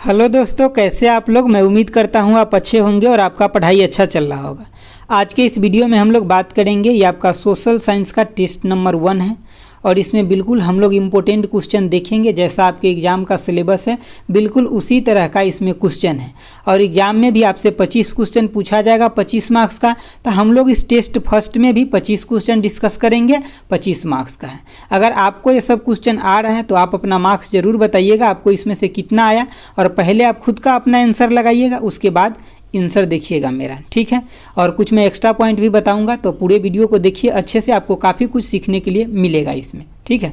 Hello दोस्तों, कैसे आप लोग। मैं उम्मीद करता हूँ आप अच्छे होंगे और आपका पढ़ाई अच्छा चल रहा होगा। आज के इस वीडियो में हम लोग बात करेंगे, ये आपका सोशल साइंस का टेस्ट नंबर 1 है और इसमें बिल्कुल हम लोग इम्पोर्टेंट क्वेश्चन देखेंगे। जैसा आपके एग्ज़ाम का सिलेबस है बिल्कुल उसी तरह का इसमें क्वेश्चन है और एग्ज़ाम में भी आपसे 25 क्वेश्चन पूछा जाएगा 25 मार्क्स का। तो हम लोग इस टेस्ट फर्स्ट में भी 25 क्वेश्चन डिस्कस करेंगे, 25 मार्क्स का है। अगर आपको ये सब क्वेश्चन आ रहा है तो आप अपना मार्क्स ज़रूर बताइएगा, आपको इसमें से कितना आया। और पहले आप खुद का अपना आंसर लगाइएगा, उसके बाद आंसर देखिएगा मेरा, ठीक है। और कुछ मैं एक्स्ट्रा पॉइंट भी बताऊंगा, तो पूरे वीडियो को देखिए अच्छे से, आपको काफ़ी कुछ सीखने के लिए मिलेगा इसमें, ठीक है।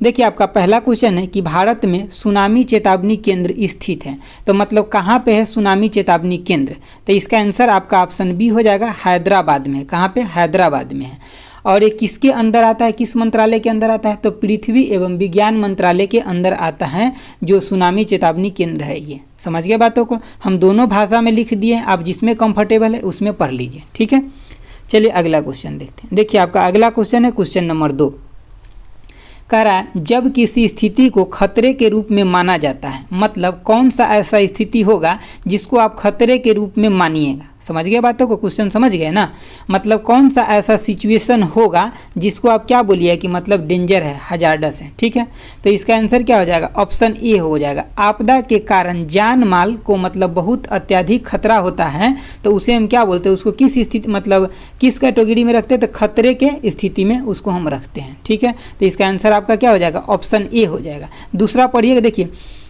देखिए आपका पहला क्वेश्चन है कि भारत में सुनामी चेतावनी केंद्र स्थित है। तो मतलब कहाँ पे है सुनामी चेतावनी केंद्र? तो इसका आंसर आपका ऑप्शन बी हो जाएगा, हैदराबाद में। कहाँ पे? हैदराबाद में है। और ये किसके अंदर आता है, किस मंत्रालय के अंदर आता है? तो पृथ्वी एवं विज्ञान मंत्रालय के अंदर आता है जो सुनामी चेतावनी केंद्र है। ये समझ गए बातों को, हम दोनों भाषा में लिख दिए, आप जिसमें कंफर्टेबल है उसमें पढ़ लीजिए, ठीक है। चलिए अगला क्वेश्चन देखते हैं। देखिए आपका अगला क्वेश्चन है क्वेश्चन नंबर 2। कह रहा है जब किसी स्थिति को खतरे के रूप में माना जाता है, मतलब कौन सा ऐसा स्थिति होगा जिसको आप खतरे के रूप में मानिएगा। समझ गए बातों को, क्वेश्चन समझ गए ना। मतलब कौन सा ऐसा सिचुएशन होगा जिसको आप क्या बोलिए कि मतलब डेंजर है, हजार्डस है, ठीक है। तो इसका आंसर क्या हो जाएगा? ऑप्शन ए हो जाएगा। आपदा के कारण जान माल को मतलब बहुत अत्यधिक खतरा होता है, तो उसे हम क्या बोलते हैं, उसको किस स्थिति मतलब किस कैटेगरी में रखते हैं? तो खतरे के स्थिति में उसको हम रखते हैं, ठीक है। तो इसका आंसर आपका क्या हो जाएगा? ऑप्शन ए हो जाएगा। दूसरा पढ़िएगा, देखिए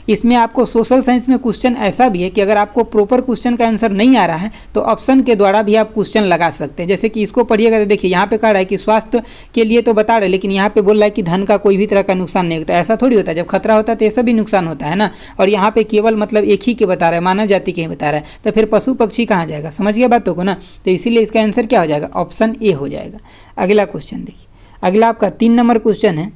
इसमें आपको सोशल साइंस में क्वेश्चन ऐसा भी है कि अगर आपको प्रॉपर क्वेश्चन का आंसर नहीं आ रहा है तो ऑप्शन के द्वारा भी आप क्वेश्चन लगा सकते हैं। जैसे कि इसको पढ़िएगा तो देखिए यहाँ पे कह रहा है कि स्वास्थ्य के लिए तो बता रहे, लेकिन यहाँ पे बोल रहा है कि धन का कोई भी तरह का नुकसान नहीं होता। ऐसा थोड़ी होता है, जब खतरा होता है तो ऐसा भी नुकसान होता है ना। और यहाँ पे केवल मतलब एक ही के बता रहा है, मानव जाति के ही बता रहा है, तो फिर पशु पक्षी कहाँ जाएगा? समझ गया बातों को ना। तो इसीलिए इसका आंसर क्या हो जाएगा? ऑप्शन ए हो जाएगा। अगला क्वेश्चन देखिए, अगला आपका 3 नंबर क्वेश्चन है।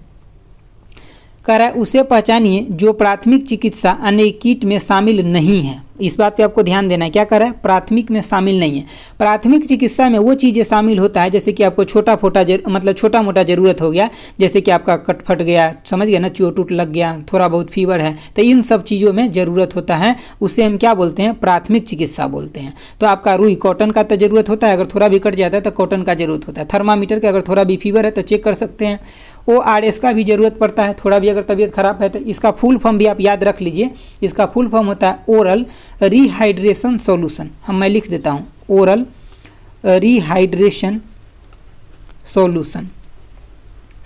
कह रहा है उसे पहचानिए जो प्राथमिक चिकित्सा अन्य किट में शामिल नहीं है। इस बात पे आपको ध्यान देना है। क्या कर रहा है? प्राथमिक में शामिल नहीं है। प्राथमिक चिकित्सा में वो चीज़ें शामिल होता है जैसे कि आपको छोटा मोटा जरूरत हो गया, जैसे कि आपका कट फट गया, समझ गया ना, चोट उट लग गया, थोड़ा बहुत फीवर है, तो इन सब चीज़ों में ज़रूरत होता है, उसे हम क्या बोलते हैं? प्राथमिक चिकित्सा बोलते हैं। तो आपका रुई कॉटन का तो जरूरत होता है, अगर थोड़ा भी कट जाता है तो कॉटन का जरूरत होता है। थर्मामीटर का अगर थोड़ा भी फीवर है तो चेक कर सकते हैं। ORS का भी जरूरत पड़ता है, थोड़ा भी अगर तबीयत खराब है तो। इसका फुल फॉर्म भी आप याद रख लीजिए, इसका फुल फॉर्म होता है ओरल रिहाइड्रेशन सॉल्यूशन। मैं लिख देता हूँ, ओरल रिहाइड्रेशन सॉल्यूशन।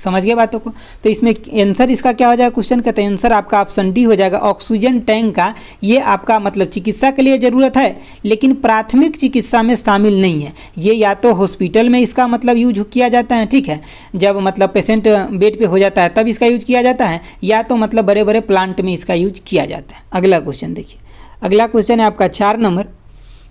समझ गए बातों को। तो इसमें आंसर इसका क्या हो जाएगा क्वेश्चन का? तो आंसर आपका ऑप्शन डी हो जाएगा। ऑक्सीजन टैंक का ये आपका मतलब चिकित्सा के लिए ज़रूरत है, लेकिन प्राथमिक चिकित्सा में शामिल नहीं है। ये या तो हॉस्पिटल में इसका मतलब यूज किया जाता है, ठीक है, जब मतलब पेशेंट बेड पे हो जाता है तब इसका यूज किया जाता है, या तो मतलब बड़े बड़े प्लांट में इसका यूज किया जाता है। अगला क्वेश्चन देखिए, अगला क्वेश्चन है आपका 4 नंबर।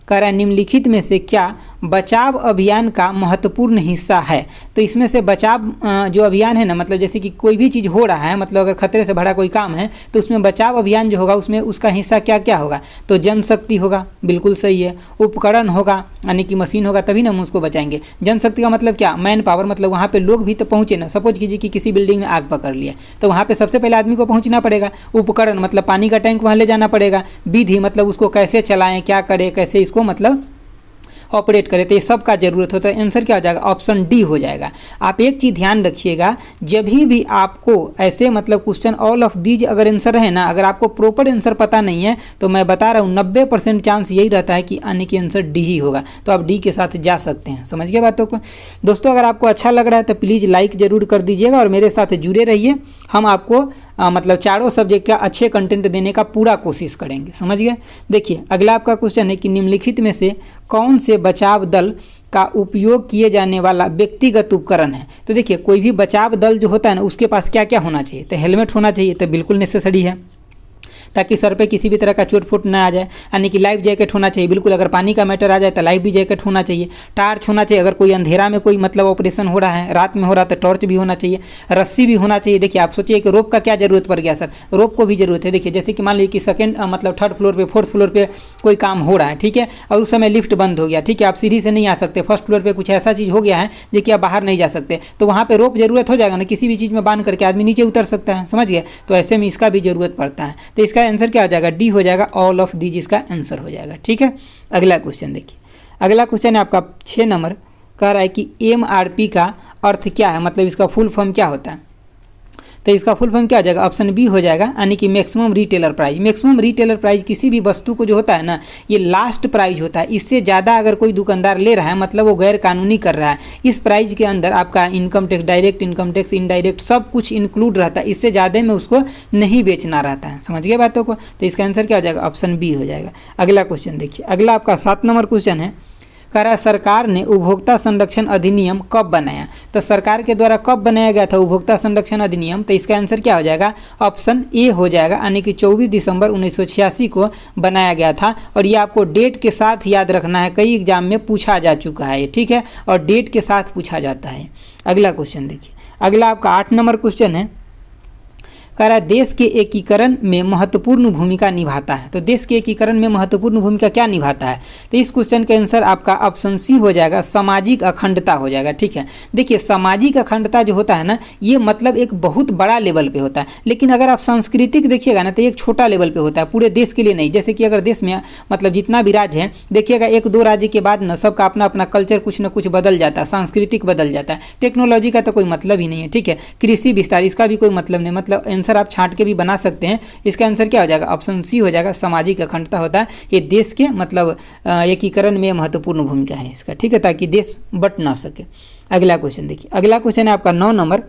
कह रहा है निम्नलिखित में से क्या बचाव अभियान का महत्वपूर्ण हिस्सा है? तो इसमें से बचाव जो अभियान है ना, मतलब जैसे कि कोई भी चीज़ हो रहा है, मतलब अगर खतरे से भरा कोई काम है तो उसमें बचाव अभियान जो होगा उसमें उसका हिस्सा क्या क्या होगा? तो जनशक्ति होगा, बिल्कुल सही है। उपकरण होगा, यानी कि मशीन होगा, तभी ना हम उसको बचाएंगे। जनशक्ति का मतलब क्या? मैन पावर, मतलब वहाँ पे लोग भी तो पहुँचे ना। सपोज कीजिए कि किसी बिल्डिंग में आग पकड़ लिया तो वहाँ पे सबसे पहले आदमी को पहुँचना पड़ेगा। उपकरण मतलब पानी का टैंक वहाँ ले जाना पड़ेगा। विधि मतलब उसको कैसे चलाएं, क्या करें, कैसे इसको मतलब ऑपरेट करें, तो ये सब का जरूरत होता है। आंसर क्या हो जाएगा? ऑप्शन डी हो जाएगा। आप एक चीज़ ध्यान रखिएगा, जब भी आपको ऐसे मतलब क्वेश्चन ऑल ऑफ दीज अगर आंसर है ना, अगर आपको प्रॉपर आंसर पता नहीं है तो मैं बता रहा हूँ 90% चांस यही रहता है कि आने की आंसर डी ही होगा। तो आप डी के साथ जा सकते हैं। समझ गए बातों को दोस्तों। अगर आपको अच्छा लग रहा है तो प्लीज़ लाइक ज़रूर कर दीजिएगा और मेरे साथ जुड़े रहिए। हम आपको मतलब चारों सब्जेक्ट का अच्छे कंटेंट देने का पूरा कोशिश करेंगे। समझ गए। देखिए अगला आपका क्वेश्चन है कि निम्नलिखित में से कौन से बचाव दल का उपयोग किए जाने वाला व्यक्तिगत उपकरण है? तो देखिए कोई भी बचाव दल जो होता है ना, उसके पास क्या क्या होना चाहिए? तो हेलमेट होना चाहिए, तो बिल्कुल नेसेसरी है, ताकि सर पे किसी भी तरह का चोट फूट ना आ जाए। यानी कि लाइफ जैकेट होना चाहिए, बिल्कुल अगर पानी का मैटर आ जाए तो लाइफ भी जैकेट होना चाहिए। टार्च होना चाहिए, अगर कोई अंधेरा में कोई मतलब ऑपरेशन हो रहा है, रात में हो रहा है तो टॉर्च भी होना चाहिए। रस्सी भी होना चाहिए। देखिए आप सोचिए कि रोप का क्या जरूरत पड़ गया सर, रोप को भी जरूरत है। देखिए जैसे कि मान लीजिए कि सेकंड मतलब 3rd फ्लोर पे 4th फ्लोर पे कोई काम हो रहा है, ठीक है, और उस समय लिफ्ट बंद हो गया, ठीक है, आप सीढ़ी से नहीं आ सकते, 1st फ्लोर पे कुछ ऐसा चीज़ हो गया है जो कि आप बाहर नहीं जा सकते, तो वहाँ पे रोप जरूरत हो जाएगा ना, किसी भी चीज़ में बांध करके आदमी नीचे उतर सकता है। समझ गए। तो ऐसे में इसका भी जरूरत पड़ता है। तो इसका इसका आंसर क्या हो जाएगा, डी हो जाएगा, ऑल ऑफ दीज इसका आंसर हो जाएगा। ठीक है, अगला क्वेश्चन देखिए। अगला क्वेश्चन है आपका 6 नंबर, कह रहा है कि MRP का अर्थ क्या है, मतलब इसका फुल फॉर्म क्या होता है। तो इसका फुल फॉर्म क्या हो जाएगा, ऑप्शन बी हो जाएगा, यानी कि maximum retailer price. Maximum retailer price किसी भी वस्तु को जो होता है ना, ये लास्ट प्राइस होता है। इससे ज़्यादा अगर कोई दुकानदार ले रहा है मतलब वो गैर कानूनी कर रहा है। इस प्राइस के अंदर आपका income tax, direct income tax, indirect सब कुछ इंक्लूड रहता है। इससे ज़्यादा में उसको नहीं बेचना रहता है। समझ गए बातों को। तो इसका आंसर क्या हो जाएगा, ऑप्शन बी हो जाएगा। अगला क्वेश्चन देखिए। अगला आपका 7 नंबर क्वेश्चन है, कह रहा है सरकार ने उपभोक्ता संरक्षण अधिनियम कब बनाया। तो सरकार के द्वारा कब बनाया गया था उपभोक्ता संरक्षण अधिनियम। तो इसका आंसर क्या हो जाएगा, ऑप्शन ए हो जाएगा, यानी कि 24 दिसंबर 1986 को बनाया गया था। और ये आपको डेट के साथ याद रखना है, कई एग्जाम में पूछा जा चुका है। ठीक है, और डेट के साथ पूछा जाता है। अगला क्वेश्चन देखिए। अगला आपका 8 नंबर क्वेश्चन है, कह रहा है देश के एकीकरण में महत्वपूर्ण भूमिका निभाता है। तो देश के एकीकरण में महत्वपूर्ण भूमिका क्या निभाता है। तो इस क्वेश्चन का आंसर आपका ऑप्शन सी हो जाएगा, सामाजिक अखंडता हो जाएगा। ठीक है, देखिए सामाजिक अखंडता जो होता है ना, ये मतलब एक बहुत बड़ा लेवल पे होता है। लेकिन अगर आप सांस्कृतिक देखिएगा ना, तो एक छोटा लेवल पे होता है, पूरे देश के लिए नहीं। जैसे कि अगर देश में मतलब जितना भी राज्य है, देखिएगा 1-2 राज्य के बाद ना सबका अपना अपना कल्चर कुछ ना कुछ बदल जाता है, सांस्कृतिक बदल जाता है। टेक्नोलॉजी का तो कोई मतलब ही नहीं है। ठीक है, कृषि विस्तार, इसका भी कोई मतलब नहीं। मतलब आंसर आप छांट के भी बना सकते हैं। इसका आंसर क्या हो जाएगा, ऑप्शन सी हो जाएगा, सामाजिक अखंडता होता है। ये देश के मतलब एकीकरण में महत्वपूर्ण भूमिका है इसका। ठीक है, ताकि देश बट ना सके। अगला क्वेश्चन देखिए। अगला क्वेश्चन है आपका 9 नंबर,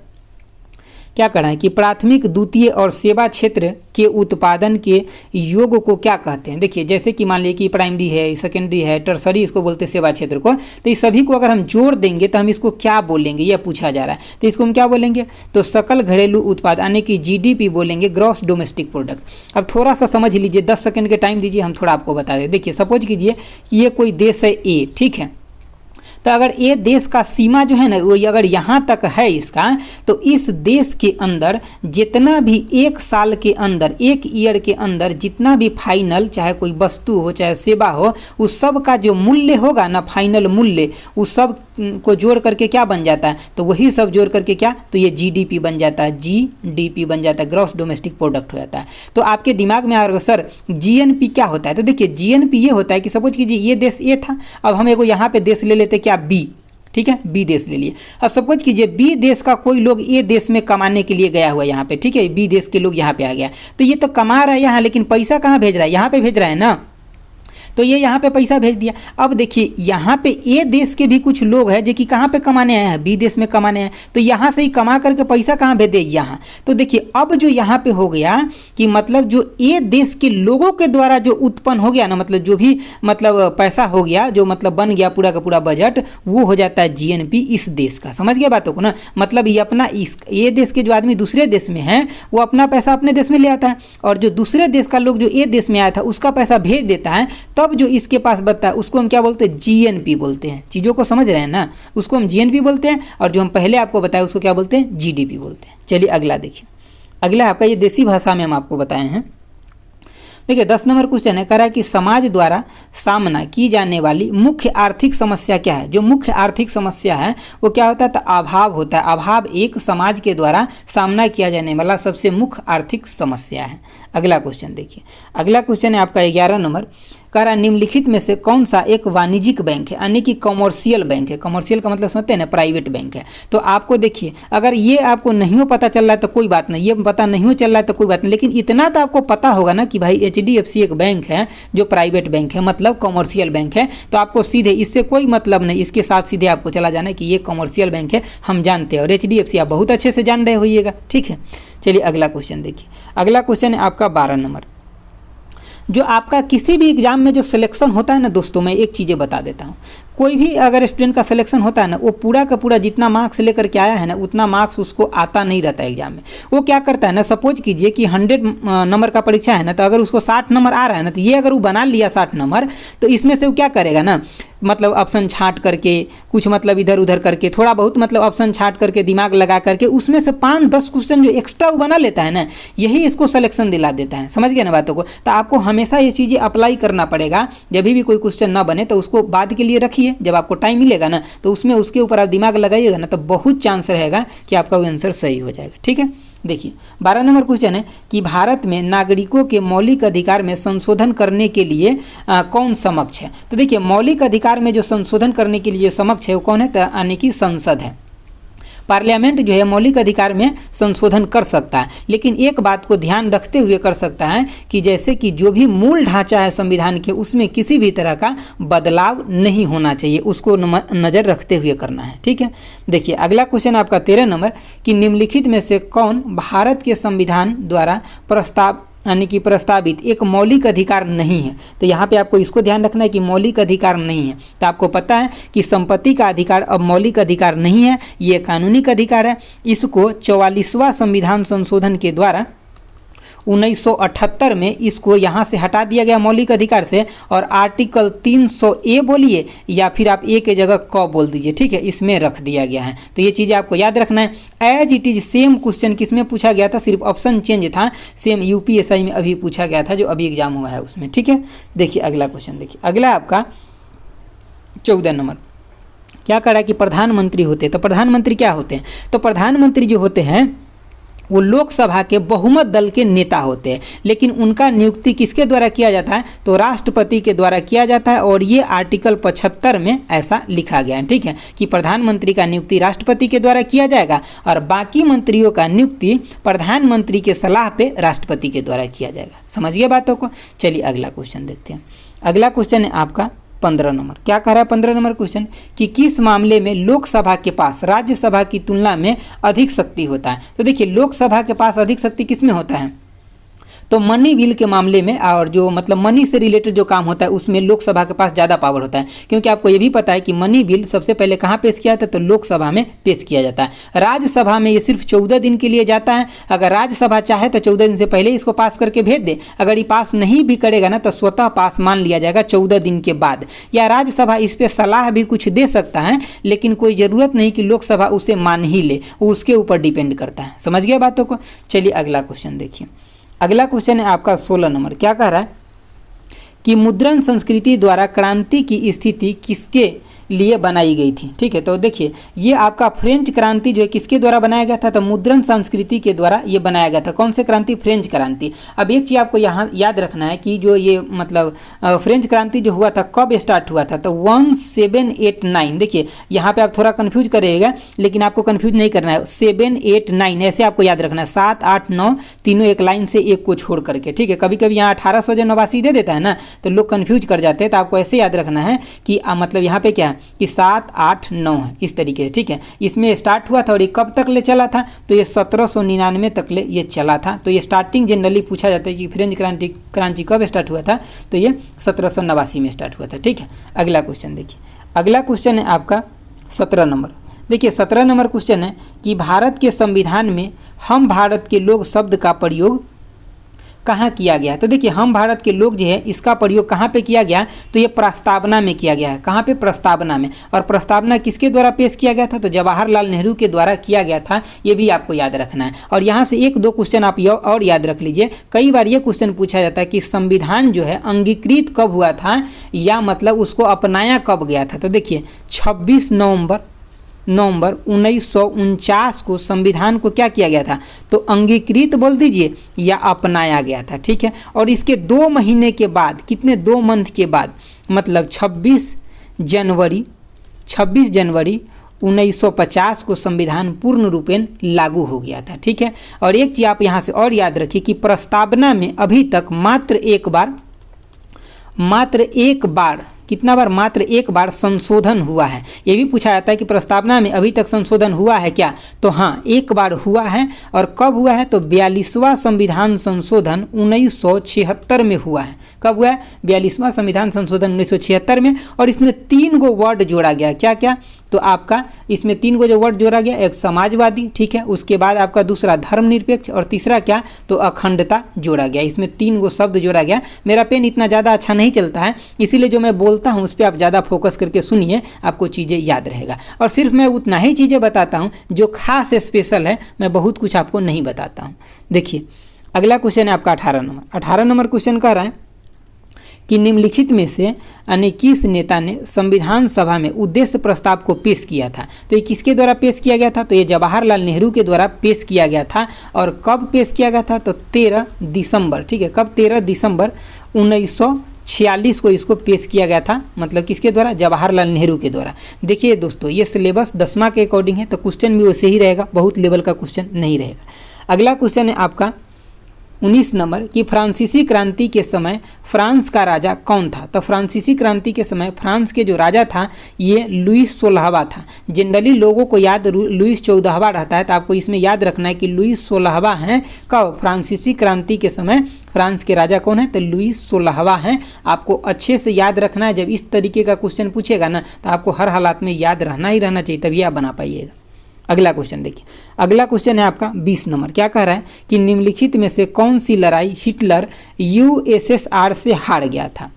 क्या करना है कि प्राथमिक, द्वितीय और सेवा क्षेत्र के उत्पादन के योग को क्या कहते हैं। देखिए जैसे कि मान लीजिए कि प्राइमरी है, सेकेंडरी है, टर्सरी, इसको बोलते हैं सेवा क्षेत्र को। तो इस सभी को अगर हम जोड़ देंगे तो हम इसको क्या बोलेंगे, यह पूछा जा रहा है। तो इसको हम क्या बोलेंगे, तो सकल घरेलू उत्पाद, यानी कि GDP बोलेंगे, ग्रॉस डोमेस्टिक प्रोडक्ट। अब थोड़ा सा समझ लीजिए, 10 सेकंड के टाइम दीजिए, हम थोड़ा आपको बता दें। देखिए सपोज कीजिए कि ये कोई देश है ए, ठीक है। तो अगर ये देश का सीमा जो है ना, वो अगर यहाँ तक है इसका, तो इस देश के अंदर जितना भी एक साल के अंदर, एक ईयर के अंदर जितना भी फाइनल, चाहे कोई वस्तु हो चाहे सेवा हो, उस सब का जो मूल्य होगा ना, फाइनल मूल्य, उस सब को जोड़ करके क्या बन जाता है, तो वही सब जोड़ करके क्या, तो ये GDP बन जाता है, GDP बन जाता है, ग्रॉस डोमेस्टिक प्रोडक्ट हो जाता है। तो आपके दिमाग में आ रहा है सर GNP क्या होता है। तो देखिए GNP ये होता है कि सपोज कीजिए ये देश ए था, अब हम एगो यहाँ पे देश ले लेते क्या, बी। ठीक है, बी देश ले लिए। अब सपोज कीजिए बी देश का कोई लोग ए देश में कमाने के लिए गया हुआ यहाँ पे। ठीक है, बी देश के लोग यहाँ पे आ गया, तो ये तो कमा रहा है यहाँ, लेकिन पैसा कहाँ भेज रहा है, यहाँ पे भेज रहा है ना। तो ये यहाँ पे पैसा भेज दिया। अब देखिए यहाँ पे ए देश के भी कुछ लोग हैं जो कि कहाँ पे कमाने आए हैं, बी देश में कमाने आए, तो यहाँ से ही कमा करके पैसा कहाँ भेज दे, यहाँ। तो देखिए अब जो यहाँ पे हो गया कि मतलब जो ए देश के लोगों के द्वारा जो उत्पन्न हो गया ना, मतलब जो भी मतलब पैसा हो गया, जो मतलब बन गया पूरा का पूरा बजट, वो हो जाता है GNP इस देश का। समझ गया बातों को ना। मतलब ये अपना इस ए देश के जो आदमी दूसरे देश में है, वो अपना पैसा अपने देश में ले आता है, और जो दूसरे देश का लोग जो ए देश में आया था उसका पैसा भेज देता है। तब जो इसके पास बचता है उसको हम क्या बोलते हैं, GNP बोलते हैं। चीज़ों को समझ रहे हैं ना, उसको हम GNP बोलते हैं, और जो हम पहले आपको बताया उसको क्या बोलते हैं, GDP बोलते हैं। चलिए अगला देखिए। अगला आपका ये देसी भाषा में हम आपको बताए हैं। देखिए 10 नंबर क्वेश्चन है, कह रहा है कि समाज द्वारा सामना की जाने वाली मुख्य आर्थिक समस्या क्या है। जो मुख्य आर्थिक समस्या है वो क्या होता है, तो अभाव होता है। अभाव एक समाज के द्वारा सामना किया जाने वाला सबसे मुख्य आर्थिक समस्या है। अगला क्वेश्चन देखिए। अगला क्वेश्चन है आपका 11 नंबर, कह रहा है निम्नलिखित में से कौन सा एक वाणिज्यिक बैंक है, यानी कि कॉमर्शियल बैंक है। कॉमर्शियल का मतलब समझते हैं ना, प्राइवेट बैंक है। तो आपको देखिए अगर ये आपको नहीं पता चल रहा है तो कोई बात नहीं, ये पता नहीं चल रहा है तो कोई बात नहीं, लेकिन इतना तो आपको पता होगा ना कि भाई HDFC एक बैंक है जो प्राइवेट बैंक है, मतलब कॉमर्शियल बैंक है। तो आपको सीधे इससे कोई मतलब नहीं, इसके साथ सीधे आपको चला जाना है कि ये कॉमर्शियल बैंक है, हम जानते हैं। और HDFC आप बहुत अच्छे से जान रहे होइएगा। ठीक है, चलिए अगला क्वेश्चन देखिए। अगला क्वेश्चन है आपका 12 नंबर। जो आपका किसी भी एग्जाम में जो सिलेक्शन होता है ना दोस्तों, मैं एक चीज़ें बता देता हूँ। कोई भी अगर स्टूडेंट का सिलेक्शन होता है ना, वो पूरा का पूरा जितना मार्क्स लेकर के आया है ना, उतना मार्क्स उसको आता नहीं रहता है एग्जाम में। वो क्या करता है ना, सपोज कीजिए कि 100 नंबर का परीक्षा है ना, तो अगर उसको 60 नंबर आ रहा है ना, तो ये अगर वो बना लिया 60 नंबर, तो इसमें से वो क्या करेगा ना, मतलब ऑप्शन छांट करके कुछ मतलब इधर उधर करके थोड़ा बहुत मतलब ऑप्शन छांट करके दिमाग लगा करके उसमें से 5-10 क्वेश्चन जो एक्स्ट्रा वो बना लेता है ना, यही इसको सिलेक्शन दिला देता है। समझ गए ना बातों को। तो आपको हमेशा ये चीज़ें अप्लाई करना पड़ेगा। जब भी कोई क्वेश्चन ना बने तो उसको बाद के लिए रखिए, जब आपको टाइम मिलेगा ना तो उसमें उसके ऊपर आप दिमाग लगाइएगा ना, तो बहुत चांस रहेगा कि आपका वो आंसर सही हो जाएगा। ठीक है, देखिए 12 नंबर क्वेश्चन है कि भारत में नागरिकों के मौलिक अधिकार में संशोधन करने के लिए कौन समक्ष है। तो देखिए मौलिक अधिकार में जो संशोधन करने के लिए समक्ष है वो कौन है, तो यानी कि संसद है। पार्लियामेंट जो है मौलिक अधिकार में संशोधन कर सकता है, लेकिन एक बात को ध्यान रखते हुए कर सकता है कि जैसे कि जो भी मूल ढांचा है संविधान के उसमें किसी भी तरह का बदलाव नहीं होना चाहिए, उसको नज़र रखते हुए करना है। ठीक है, देखिए अगला क्वेश्चन आपका 13 नंबर कि निम्नलिखित में से कौन भारत के संविधान द्वारा यानी कि प्रस्तावित एक मौलिक अधिकार नहीं है। तो यहाँ पे आपको इसको ध्यान रखना है कि मौलिक अधिकार नहीं है। तो आपको पता है कि संपत्ति का अधिकार अब मौलिक अधिकार नहीं है, ये कानूनिक अधिकार है। इसको 44वां संविधान संशोधन के द्वारा 1978 में इसको यहाँ से हटा दिया गया मौलिक अधिकार से, और आर्टिकल 300A बोलिए या फिर आप ए के जगह क बोल दीजिए, ठीक है, इसमें रख दिया गया है। तो ये चीज़ें आपको याद रखना है। As it is same question किसमें पूछा गया था, सिर्फ ऑप्शन चेंज था, सेम यूपीएससी में अभी पूछा गया था जो अभी एग्जाम हुआ है उसमें। ठीक है, देखिए अगला क्वेश्चन, देखिए अगला आपका 14 नंबर क्या कह रहा है कि प्रधानमंत्री होते हैं। तो प्रधानमंत्री क्या होते हैं, तो प्रधानमंत्री जो होते हैं वो लोकसभा के बहुमत दल के नेता होते हैं, लेकिन उनका नियुक्ति किसके द्वारा किया जाता है, तो राष्ट्रपति के द्वारा किया जाता है। और ये आर्टिकल 75 में ऐसा लिखा गया है, ठीक है, कि प्रधानमंत्री का नियुक्ति राष्ट्रपति के द्वारा किया जाएगा और बाकी मंत्रियों का नियुक्ति प्रधानमंत्री के सलाह पे राष्ट्रपति के द्वारा किया जाएगा। समझिए बातों को। चलिए अगला क्वेश्चन देखते हैं। अगला क्वेश्चन है आपका 15 नंबर। क्या कह रहा है 15 नंबर क्वेश्चन कि किस मामले में लोकसभा के पास राज्यसभा की तुलना में अधिक शक्ति होता है। तो देखिए लोकसभा के पास अधिक शक्ति किस में होता है, तो मनी बिल के मामले में, और जो मतलब मनी से रिलेटेड जो काम होता है उसमें लोकसभा के पास ज़्यादा पावर होता है। क्योंकि आपको ये भी पता है कि मनी बिल सबसे पहले कहाँ पेश किया जाता है, तो लोकसभा में पेश किया जाता है। राज्यसभा में ये सिर्फ 14 दिन के लिए जाता है। अगर राज्यसभा चाहे तो 14 दिन से पहले इसको पास करके भेज दे, अगर ये पास नहीं भी करेगा ना तो स्वतः पास मान लिया जाएगा 14 दिन के बाद। या राज्यसभा इस पर सलाह भी कुछ दे सकता है, लेकिन कोई ज़रूरत नहीं कि लोकसभा उसे मान ही ले, वो उसके ऊपर डिपेंड करता है। समझ गया बातों को। चलिए अगला क्वेश्चन देखिए। अगला क्वेश्चन है आपका 16 नंबर। क्या कह रहा है कि मुद्रण संस्कृति द्वारा क्रांति की स्थिति किसके लिए बनाई गई थी। ठीक है, तो देखिए ये आपका फ्रेंच क्रांति जो है किसके द्वारा बनाया गया था, तो मुद्रण संस्कृति के द्वारा ये बनाया गया था। कौन से क्रांति, फ्रेंच क्रांति। अब एक चीज़ आपको यहाँ याद रखना है कि जो ये मतलब फ्रेंच क्रांति जो हुआ था कब स्टार्ट हुआ था, तो 1789। देखिए यहाँ पे आप थोड़ा कन्फ्यूज करिएगा, लेकिन आपको कन्फ्यूज नहीं करना है। 789 ऐसे आपको याद रखना है, 7, 8, 9 तीनों एक लाइन से एक को छोड़ करके। ठीक है, कभी कभी यहाँ 1889 दे देता है ना तो लोग कन्फ्यूज कर जाते हैं। तो आपको ऐसे याद रखना है कि मतलब यहाँ पे क्या है कि 7, 8, 9 है इस तरीके से। ठीक है, इसमें स्टार्ट हुआ था और ये कब तक ले चला था, तो ये 1799 तक ले ये चला था। तो ये स्टार्टिंग जनरली पूछा जाता है कि फ्रेंच क्रांति कब स्टार्ट हुआ था, तो ये 1789 में स्टार्ट हुआ था। ठीक है, अगला क्वेश्चन देखिए। अगला क्वेश्चन है आपका 17 नंबर। देखिए 17 नंबर क्वेश्चन है कि भारत के संविधान में हम भारत के लोग शब्द का प्रयोग कहाँ किया गया। तो देखिए हम भारत के लोग जो है इसका प्रयोग कहाँ पे किया गया, तो ये प्रस्तावना में किया गया है। कहाँ पे, प्रस्तावना में। और प्रस्तावना किसके द्वारा पेश किया गया था, तो जवाहरलाल नेहरू के द्वारा किया गया था। ये भी आपको याद रखना है। और यहाँ से 1-2 क्वेश्चन आप और याद रख लीजिए। कई बार ये क्वेश्चन पूछा जाता है कि संविधान जो है अंगीकृत कब हुआ था, या मतलब उसको अपनाया कब गया था। तो देखिए 26 नवंबर 1949 को संविधान को क्या किया गया था, तो अंगीकृत बोल दीजिए या अपनाया गया था। ठीक है, और इसके 2 महीने के बाद, कितने 2 मंथ के बाद, मतलब 26 जनवरी 1950 को संविधान पूर्ण रूपेण लागू हो गया था। ठीक है, और एक चीज़ आप यहाँ से और याद रखिए कि प्रस्तावना में अभी तक मात्र एक बार कितना बार, मात्र एक बार संशोधन हुआ है। ये भी पूछा जाता है कि प्रस्तावना में अभी तक संशोधन हुआ है क्या, तो हाँ एक बार हुआ है। और कब हुआ है, तो 42वां संविधान संशोधन 1976 में हुआ है। कब हुआ है, 42वां संविधान संशोधन 1976 में। और इसमें 3 गो वर्ड जोड़ा गया। क्या क्या, तो आपका इसमें 3 गो जो वर्ड जोड़ा गया, एक समाजवादी, ठीक है, उसके बाद आपका दूसरा धर्मनिरपेक्ष, और तीसरा क्या, तो अखंडता जोड़ा गया। इसमें 3 गो शब्द जोड़ा गया। मेरा पेन इतना ज़्यादा अच्छा नहीं चलता है, इसीलिए जो मैं बोलता हूँ उस पर आप ज़्यादा फोकस करके सुनिए, आपको चीज़ें याद रहेगा। और सिर्फ मैं उतना ही चीज़ें बताता हूँ जो खास स्पेशल है, मैं बहुत कुछ आपको नहीं बताता हूँ। देखिए अगला क्वेश्चन है आपका 18 नंबर। 18 नंबर क्वेश्चन कह रहा है कि निम्नलिखित में से अन्य किस नेता ने संविधान सभा में उद्देश्य प्रस्ताव को पेश किया था। तो ये किसके द्वारा पेश किया गया था, तो ये जवाहरलाल नेहरू के द्वारा पेश किया गया था। और कब पेश किया गया था, तो 13 दिसंबर, ठीक है, कब 13 दिसंबर 1946 को इसको पेश किया गया था। मतलब किसके द्वारा, जवाहरलाल नेहरू के द्वारा। देखिए दोस्तों, ये सिलेबस 10वां के अकॉर्डिंग है, तो क्वेश्चन भी वैसे ही रहेगा, बहुत लेवल का क्वेश्चन नहीं रहेगा। अगला क्वेश्चन है आपका 19 नंबर कि फ्रांसीसी क्रांति के समय फ्रांस का राजा कौन था। तो फ्रांसीसी क्रांति के समय फ्रांस के जो राजा था ये लुईस 16वां था। जनरली लोगों को याद लुईस 14वां रहता है, तो आपको इसमें याद रखना है कि लुईस 16वां हैं। कब, फ्रांसीसी क्रांति के समय फ्रांस के राजा कौन है, तो लुईस 16वां हैं। आपको अच्छे से याद रखना है। जब इस तरीके का क्वेश्चन पूछेगा ना, तो आपको हर हालात में याद रहना ही रहना चाहिए, तभी आप बना पाइएगा। अगला क्वेश्चन देखिए, अगला क्वेश्चन है आपका 20 नंबर। क्या कह रहा है कि निम्नलिखित में से कौन सी लड़ाई हिटलर यूएसएसआर से हार गया था।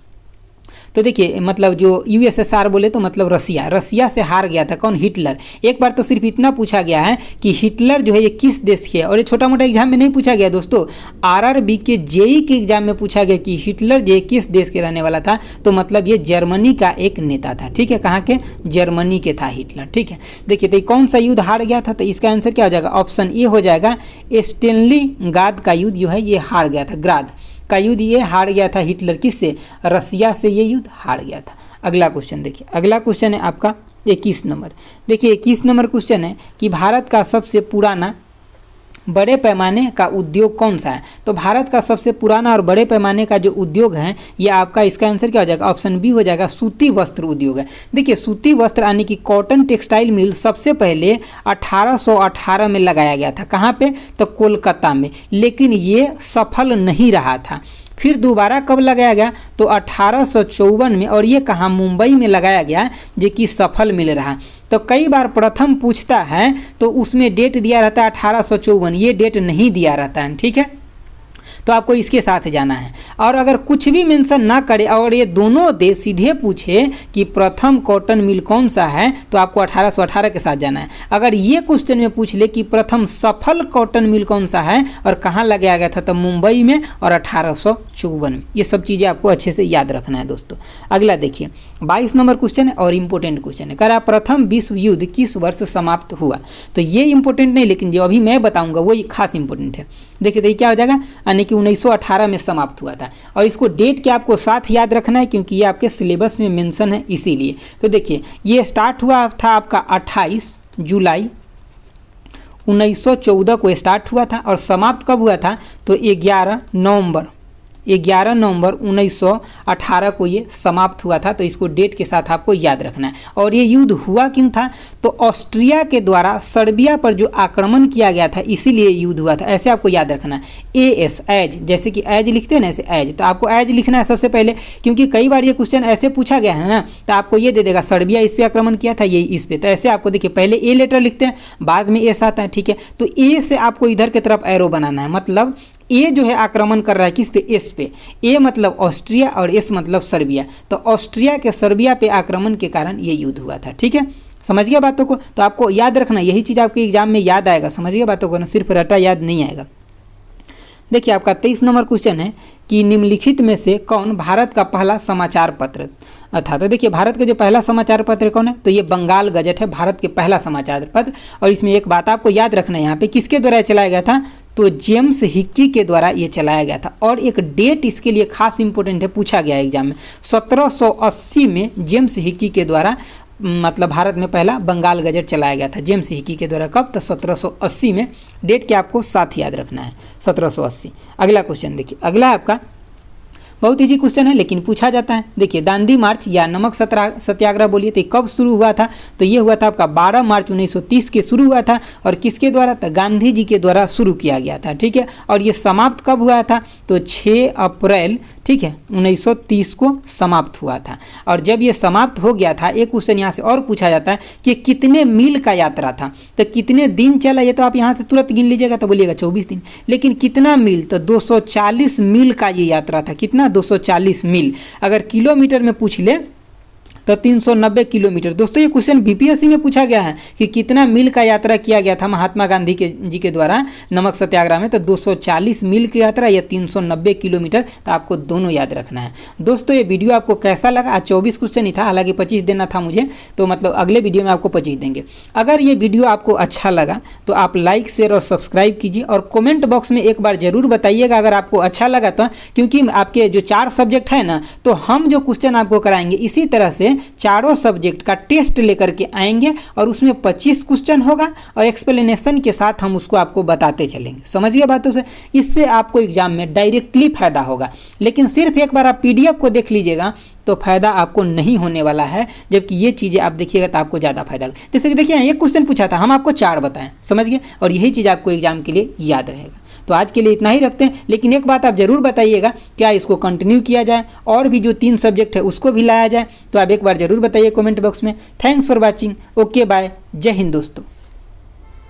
तो देखिए, मतलब जो यूएसएसआर बोले तो मतलब रसिया से हार गया था। कौन, हिटलर। एक बार तो सिर्फ इतना पूछा गया है कि हिटलर जो है ये किस देश के है, और ये छोटा मोटा एग्जाम में नहीं पूछा गया दोस्तों। आरआरबी के जेई के एग्जाम में पूछा गया कि हिटलर जो किस देश के रहने वाला था, तो मतलब ये जर्मनी का एक नेता था। ठीक है, कहाँ के, जर्मनी के था हिटलर। ठीक है, देखिए तो कौन सा युद्ध हार गया था, तो इसका आंसर क्या हो जाएगा, ऑप्शन ए हो जाएगा। स्टेनलिंगाद का युद्ध जो है ये हार गया था। ग्राद का युद्ध ये हार गया था हिटलर, किससे, रसिया से ये युद्ध हार गया था। अगला क्वेश्चन देखिए, अगला क्वेश्चन है आपका 21 नंबर। देखिए 21 नंबर क्वेश्चन है कि भारत का सबसे पुराना बड़े पैमाने का उद्योग कौन सा है। तो भारत का सबसे पुराना और बड़े पैमाने का जो उद्योग है ये आपका, इसका आंसर क्या हो जाएगा, ऑप्शन बी हो जाएगा, सूती वस्त्र उद्योग है। देखिए सूती वस्त्र यानी कि कॉटन टेक्सटाइल मिल सबसे पहले 1818 में लगाया गया था। कहाँ पे, तो कोलकाता में, लेकिन ये सफल नहीं रहा था। फिर दोबारा कब लगाया गया, तो 1854 में, और ये कहाँ, मुंबई में लगाया गया, जो कि सफल मिल रहा। तो कई बार प्रथम पूछता है तो उसमें डेट दिया रहता है 1854, ये डेट नहीं दिया रहता है। ठीक है, तो आपको इसके साथ जाना है। और अगर कुछ भी मेंशन ना करे और ये दोनों दे सीधे पूछे कि प्रथम कॉटन मिल कौन सा है, तो आपको 1818 के साथ जाना है। अगर ये क्वेश्चन में पूछ ले कि प्रथम सफल कॉटन मिल कौन सा है और कहाँ लगाया गया था, तो मुंबई में और 1854 में। ये सब चीज़ें आपको अच्छे से याद रखना है दोस्तों। अगला देखिए 22 नंबर क्वेश्चन है और इम्पोर्टेंट क्वेश्चन है। कह रहा प्रथम विश्व युद्ध किस वर्ष समाप्त हुआ। तो ये इंपॉर्टेंट नहीं, लेकिन जो अभी मैं बताऊंगा वो खास इंपॉर्टेंट है। देखिए क्या हो जाएगा, यानी कि 1918 में समाप्त हुआ था। और इसको डेट के आपको साथ याद रखना है, क्योंकि ये आपके सिलेबस में मेंशन है इसीलिए। तो देखिए ये स्टार्ट हुआ था आपका 28 जुलाई 1914 को स्टार्ट हुआ था, और समाप्त कब हुआ था, तो 11 नवंबर 1918 को ये समाप्त हुआ था। तो इसको डेट के साथ आपको याद रखना है। और ये युद्ध हुआ क्यों था, तो ऑस्ट्रिया के द्वारा सर्बिया पर जो आक्रमण किया गया था, इसीलिए युद्ध हुआ था। ऐसे आपको याद रखना है। एज, एज, जैसे कि एज लिखते हैं ना, ऐसे एज, तो आपको एज लिखना है सबसे पहले, क्योंकि कई बार ये क्वेश्चन ऐसे पूछा गया है ना, तो आपको ये दे देगा सर्बिया इस पे आक्रमण किया था, ये इस पे। तो ऐसे आपको देखिए पहले ए लेटर लिखते हैं, बाद में एस आता है। ठीक है, तो ए से आपको इधर की तरफ एरो बनाना है। मतलब ए जो है आक्रमण कर रहा है किस पे, एस पे। ए मतलब ऑस्ट्रिया और एस मतलब सर्बिया। तो ऑस्ट्रिया के सर्बिया पे आक्रमण के कारण ये युद्ध हुआ था। ठीक है, समझ गया बातों को। तो आपको याद रखना, यही चीज़ आपके एग्जाम में याद आएगा। समझ गया बातों को ना, सिर्फ रटा याद नहीं आएगा। देखिए आपका 23 नंबर क्वेश्चन है कि निम्नलिखित में से कौन भारत का पहला समाचार पत्र था। तो देखिए भारत का जो पहला समाचार पत्र कौन है, तो ये बंगाल गजट है, भारत के पहला समाचार पत्र। और इसमें एक बात आपको याद रखना है, यहाँ पे किसके द्वारा चलाया गया था, तो जेम्स हिक्की के द्वारा ये चलाया गया था। और एक डेट इसके लिए खास इंपॉर्टेंट है, पूछा गया है एग्जाम में। 1780 में जेम्स हिक्की के द्वारा मतलब भारत में पहला बंगाल गजट चलाया गया था, जेम्स हिक्की के द्वारा। कब, तो 1780 में। डेट के आपको साथ याद रखना है, 1780। अगला क्वेश्चन देखिए, अगला आपका बहुत इजी क्वेश्चन है, लेकिन पूछा जाता है। देखिए दांडी मार्च या नमक सत्याग्रह बोलिए तो कब शुरू हुआ था, तो ये हुआ था आपका 12 मार्च 1930 के शुरू हुआ था। और किसके द्वारा, तो गांधी जी के द्वारा शुरू किया गया था। ठीक है, और ये समाप्त कब हुआ था, तो 6 अप्रैल, ठीक है, 1930 को समाप्त हुआ था। और जब ये समाप्त हो गया था, एक क्वेश्चन यहाँ से और पूछा जाता है कि कितने मील का यात्रा था, तो कितने दिन चला, ये तो आप यहाँ से तुरंत गिन लीजिएगा तो बोलिएगा 24 दिन। लेकिन कितना मील, तो 240 मील का ये यात्रा था। कितना, 240 मील। अगर किलोमीटर में पूछ ले तो 390 किलोमीटर। दोस्तों ये क्वेश्चन बीपीएससी में पूछा गया है कि कितना मील का यात्रा किया गया था महात्मा गांधी जी के द्वारा नमक सत्याग्रह में, तो 240 मील की यात्रा या 390 किलोमीटर, तो आपको दोनों याद रखना है। दोस्तों ये वीडियो आपको कैसा लगा? आज 24 क्वेश्चन ही था, हालांकि 25 देना था मुझे, तो मतलब अगले वीडियो में आपको 25 देंगे। अगर ये वीडियो आपको अच्छा लगा तो आप लाइक शेयर और सब्सक्राइब कीजिए और कमेंट बॉक्स में एक बार जरूर बताइएगा अगर आपको अच्छा लगा तो, क्योंकि आपके जो 4 सब्जेक्ट है ना, तो हम जो क्वेश्चन आपको कराएंगे इसी तरह से चारों सब्जेक्ट का टेस्ट लेकर के आएंगे और उसमें 25 क्वेश्चन होगा और एक्सप्लेनेशन के साथ हम उसको आपको बताते चलेंगे। समझिए बातों से, इससे आपको एग्जाम में डायरेक्टली फायदा होगा। लेकिन सिर्फ एक बार आप पीडीएफ को देख लीजिएगा तो फायदा आपको नहीं होने वाला है, जबकि ये चीज़ें आप देखिएगा तो आपको ज़्यादा फायदा होगा। जैसे कि देखिए एक क्वेश्चन पूछा था, हम आपको 4 बताएं, समझ गए, और यही चीज़ आपको एग्जाम के लिए याद रहेगा। तो आज के लिए इतना ही रखते हैं, लेकिन एक बात आप जरूर बताइएगा, क्या इसको कंटिन्यू किया जाए और भी जो 3 सब्जेक्ट है उसको भी लाया जाए? तो आप एक बार जरूर बताइए कमेंट बॉक्स में। Thanks for watching, okay bye, जय हिंद दोस्तों।